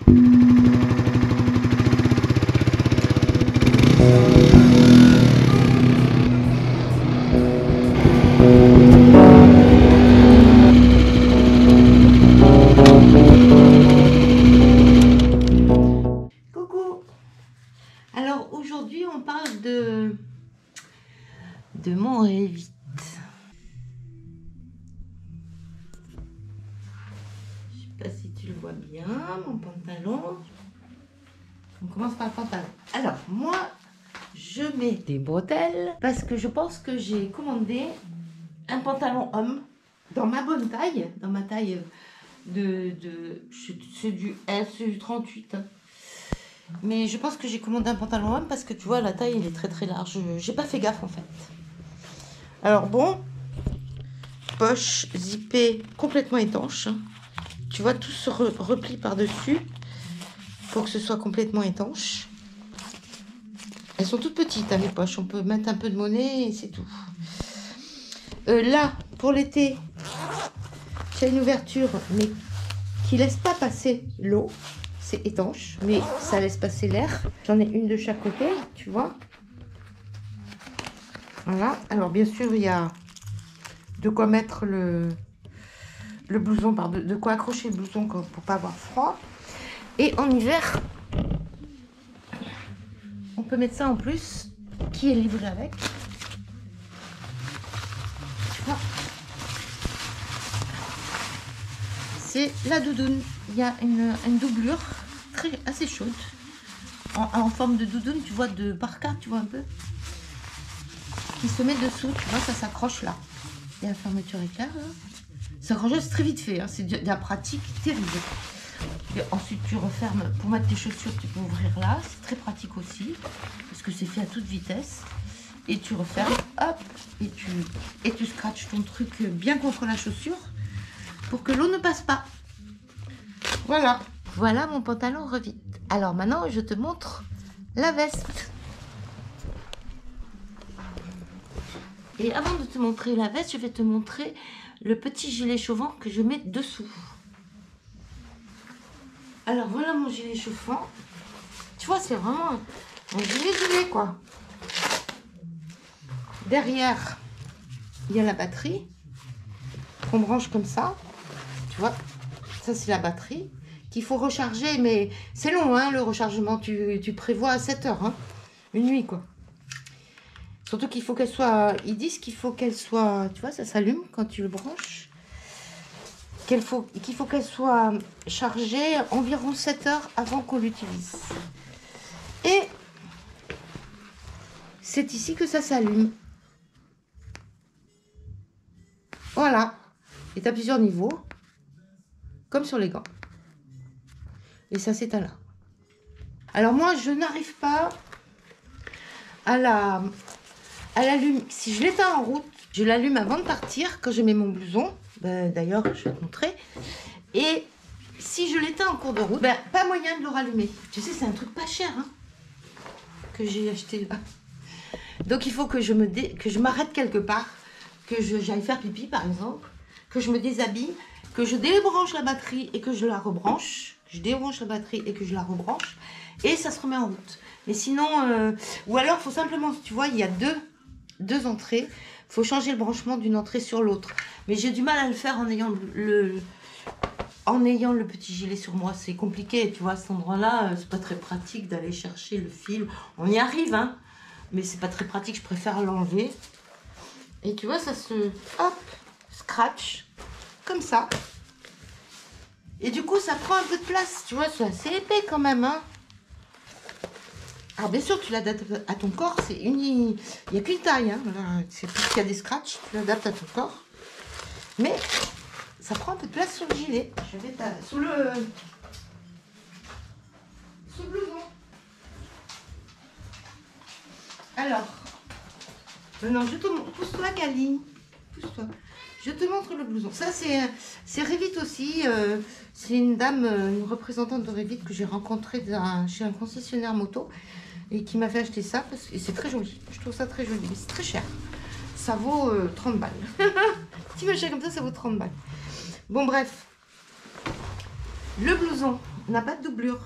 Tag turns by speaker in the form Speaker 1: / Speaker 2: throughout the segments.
Speaker 1: Coucou. Alors aujourd'hui on parle de mon Revit. Je sais pas si tu le vois bien, mon pantalon. On commence par le pantalon. Alors moi je mets des bretelles parce que je pense que j'ai commandé un pantalon homme dans ma bonne taille, dans ma taille c'est du S, c'est du 38. Hein. Mais je pense que j'ai commandé un pantalon homme parce que tu vois la taille il est très très large. J'ai pas fait gaffe en fait. Alors bon, poche zippée complètement étanche. Tu vois tout se replie par dessus pour que ce soit complètement étanche. Elles sont toutes petites hein, les poches. On peut mettre un peu de monnaie et c'est tout. Là pour l'été, j'ai une ouverture mais qui laisse pas passer l'eau. C'est étanche, mais ça laisse passer l'air. J'en ai une de chaque côté, tu vois. Voilà. Alors, bien sûr, il y a de quoi mettre le blouson, de quoi accrocher le blouson pour pas avoir froid. Et en hiver, on peut mettre ça en plus, qui est livré avec. Tu vois. C'est la doudoune. Il y a une doublure assez chaude. En forme de doudoune, tu vois, de parka, tu vois un peu. Qui se met dessous, tu vois, ça s'accroche là. Il y a la fermeture éclair là. Ça s'accroche très vite fait, hein. C'est de la pratique terrible. Et ensuite tu refermes, pour mettre tes chaussures, tu peux ouvrir là. C'est très pratique aussi, parce que c'est fait à toute vitesse. Et tu refermes, hop, et tu scratches ton truc bien contre la chaussure pour que l'eau ne passe pas. Voilà. Voilà mon pantalon Revit. Alors maintenant, je te montre la veste. Et avant de te montrer la veste, je vais te montrer le petit gilet chauffant que je mets dessous. Alors voilà mon gilet chauffant. Tu vois, c'est vraiment un gilet quoi. Derrière, il y a la batterie qu'on branche comme ça. Tu vois, ça c'est la batterie qu'il faut recharger, mais c'est long hein, le rechargement. Tu prévois à 7 heures, hein, une nuit quoi. Surtout qu'il faut qu'elle soit... Ils disent qu'il faut qu'elle soit... Tu vois, ça s'allume quand tu le branches. Qu'il faut qu'elle soit chargée environ 7 heures avant qu'on l'utilise. Et c'est ici que ça s'allume. Voilà. Et tu as plusieurs niveaux. Comme sur les gants. Et ça s'éteint là. Alors moi, je n'arrive pas à l'allumer. Si je l'éteins en route, je l'allume avant de partir, quand je mets mon blouson. Ben, d'ailleurs, je vais te montrer. Et si je l'éteins en cours de route, ben, pas moyen de le rallumer. Tu sais, c'est un truc pas cher hein, que j'ai acheté là. Donc il faut que je m'arrête quelque part, que j'aille faire pipi par exemple, que je me déshabille, que je débranche la batterie et que je la rebranche. Je débranche la batterie et que je la rebranche. Et ça se remet en route. Mais sinon, ou alors il faut simplement, tu vois, il y a deux entrées. Il faut changer le branchement d'une entrée sur l'autre. Mais j'ai du mal à le faire en ayant le petit gilet sur moi. C'est compliqué, tu vois, à cet endroit-là. C'est pas très pratique d'aller chercher le fil. On y arrive, hein. Mais c'est pas très pratique. Je préfère l'enlever. Et tu vois, ça se... Hop, scratch. Comme ça. Et du coup, ça prend un peu de place. Tu vois, c'est assez épais quand même, hein. Alors bien sûr, tu l'adaptes à ton corps, il n'y a qu'une taille, hein. C'est plus qu'il y a des scratchs, tu l'adaptes à ton corps. Mais ça prend un peu de place sur le gilet. Je vais sous le blouson. Alors, maintenant je te montre, pousse-toi Gali, pousse-toi. Je te montre le blouson. Ça c'est Revit aussi. C'est une dame, une représentante de Revit que j'ai rencontrée chez un concessionnaire moto. Et qui m'a fait acheter ça parce que c'est très joli. Je trouve ça très joli, mais c'est très cher. Ça vaut 30 balles. Petit machin comme ça vaut 30 balles. Bon bref, le blouson, n'a pas de doublure.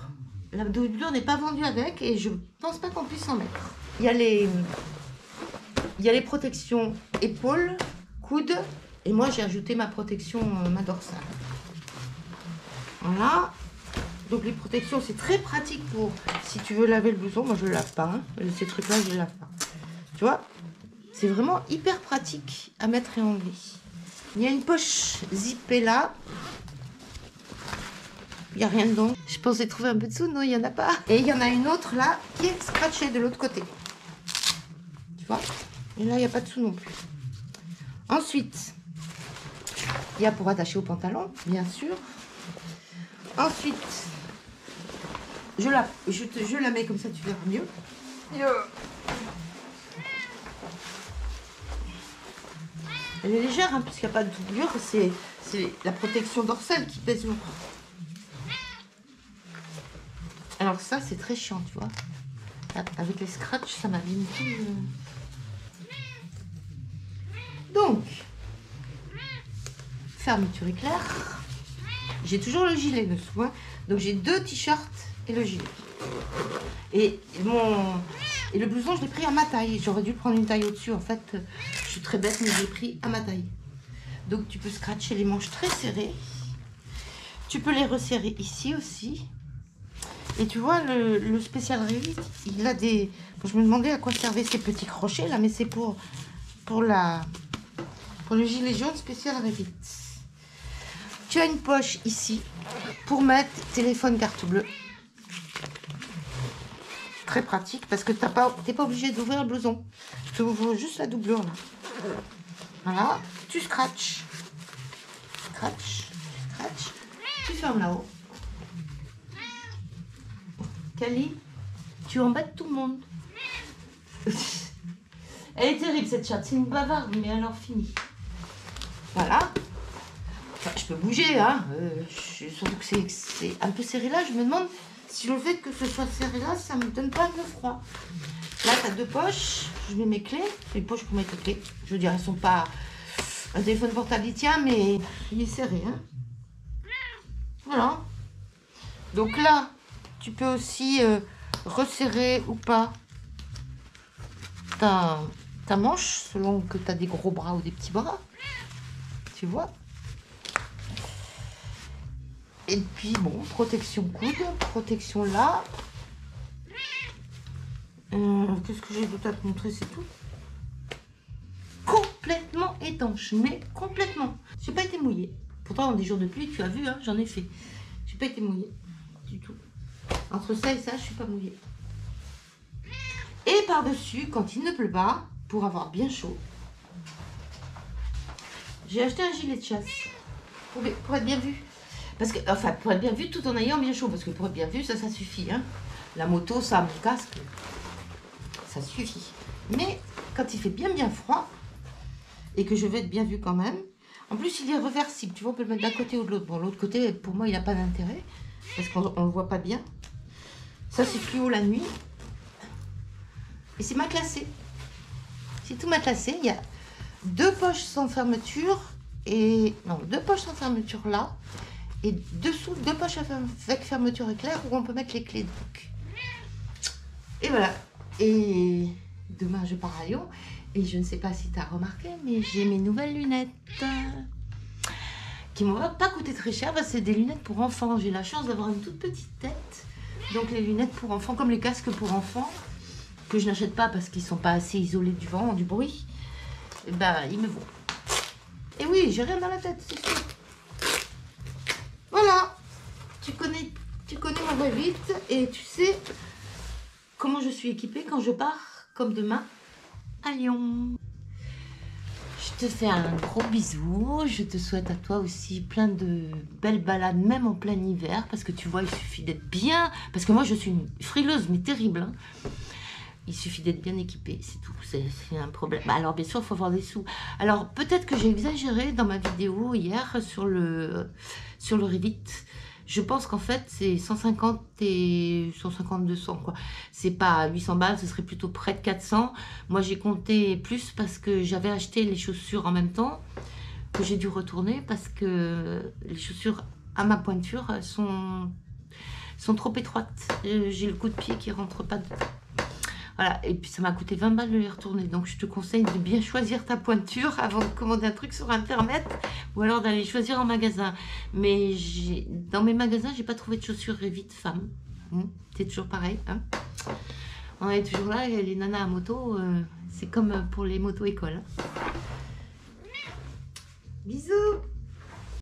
Speaker 1: La doublure n'est pas vendue avec et je pense pas qu'on puisse en mettre. Il y a les protections épaules, coudes et moi j'ai ajouté ma protection, ma dorsale. Voilà. Donc les protections c'est très pratique pour si tu veux laver le blouson. Moi je le lave pas. Hein. Ces trucs là je les lave pas. Tu vois, c'est vraiment hyper pratique à mettre et enlever. Il y a une poche zippée là. Il n'y a rien dedans. Je pensais trouver un peu de sous, non, il n'y en a pas. Et il y en a une autre là qui est scratchée de l'autre côté. Tu vois? Et là, il n'y a pas de sous non plus. Ensuite, il y a pour attacher au pantalon, bien sûr. Ensuite, je la mets comme ça, tu verras mieux. Elle est légère, hein, puisqu'il n'y a pas de doublure. C'est la protection dorsale qui pèse lourd. Alors ça, c'est très chiant, tu vois. Avec les scratchs, ça m'abîme tout. Donc, fermeture éclair. J'ai toujours le gilet dessous. Hein. Donc j'ai 2 t-shirts et le gilet. Et le blouson, je l'ai pris à ma taille. J'aurais dû prendre une taille au-dessus. En fait, je suis très bête, mais je l'ai pris à ma taille. Donc tu peux scratcher les manches très serrées. Tu peux les resserrer ici aussi. Et tu vois, le spécial Revit, il a des... Je me demandais à quoi servaient ces petits crochets là, mais c'est pour le gilet jaune spécial Revit. Tu as une poche ici pour mettre téléphone, carte bleue. Très pratique parce que t'es pas obligé d'ouvrir le blouson. Tu ouvres juste la doublure là. Voilà, tu scratches. Scratch, scratch. Tu fermes là-haut. Cali, tu embêtes tout le monde. Elle est terrible cette chatte, c'est une bavarde, mais alors fini. Voilà. Enfin, je peux bouger, hein. Surtout que c'est un peu serré là. Je me demande si le fait que ce soit serré là, ça me donne pas le froid. Là, tu as 2 poches. Je mets mes clés. Les poches pour mettre les clés. Je veux dire, elles sont pas... Un téléphone portable, il tient, mais il est serré. Hein. Voilà. Donc là, tu peux aussi resserrer ou pas ta manche, selon que tu as des gros bras ou des petits bras. Tu vois. Et puis, bon, protection coude, protection là. Qu'est-ce que j'ai d'autre à te montrer, c'est tout. Complètement étanche, mais complètement. J'ai pas été mouillée. Pourtant, des jours de pluie, tu as vu, hein, j'en ai fait. J'ai pas été mouillée du tout. Entre ça et ça, je suis pas mouillée. Et par-dessus, quand il ne pleut pas, pour avoir bien chaud, j'ai acheté un gilet de chasse pour être bien vu. Parce que, enfin, pour être bien vu tout en ayant bien chaud. Parce que pour être bien vu, ça suffit. Hein. La moto, ça, mon casque, ça suffit. Mais quand il fait bien froid, et que je vais être bien vue quand même, en plus, il est réversible. Tu vois, on peut le mettre d'un côté ou de l'autre. Bon, l'autre côté, pour moi, il n'a pas d'intérêt. Parce qu'on ne le voit pas bien. Ça, c'est fluo la nuit. Et c'est matelassé. C'est tout matelassé. Il y a 2 poches sans fermeture. Et non, 2 poches sans fermeture là. Et dessous, 2 poches avec fermeture éclair où on peut mettre les clés. Donc. Et voilà. Et demain, je pars à Lyon. Et je ne sais pas si tu as remarqué, mais j'ai mes nouvelles lunettes. Qui ne m'ont pas coûté très cher. Parce que c'est des lunettes pour enfants. J'ai la chance d'avoir une toute petite tête. Donc les lunettes pour enfants, comme les casques pour enfants, que je n'achète pas parce qu'ils ne sont pas assez isolés du vent, du bruit, et ben ils me vont. Et oui, j'ai rien dans la tête, c'est sûr. Voilà, tu connais mon Revit et tu sais comment je suis équipée quand je pars, comme demain, à Lyon. Je te fais un gros bisou, je te souhaite à toi aussi plein de belles balades, même en plein hiver, parce que tu vois, il suffit d'être bien, parce que moi je suis une frileuse, mais terrible, hein. Il suffit d'être bien équipé, c'est tout, c'est un problème. Alors bien sûr, il faut avoir des sous. Alors peut-être que j'ai exagéré dans ma vidéo hier sur le Revit. Je pense qu'en fait, c'est 150 et 150-200, quoi. C'est pas 800 balles, ce serait plutôt près de 400. Moi, j'ai compté plus parce que j'avais acheté les chaussures en même temps, que j'ai dû retourner parce que les chaussures à ma pointure sont sont trop étroites. J'ai le coup de pied qui rentre pas dedans. Voilà, et puis ça m'a coûté 20 balles de les retourner. Donc je te conseille de bien choisir ta pointure avant de commander un truc sur internet ou alors d'aller choisir en magasin. Mais dans mes magasins, j'ai pas trouvé de chaussures Revit femme. C'est toujours pareil. Hein, on est toujours là, les nanas à moto, c'est comme pour les motos écoles. Bisous.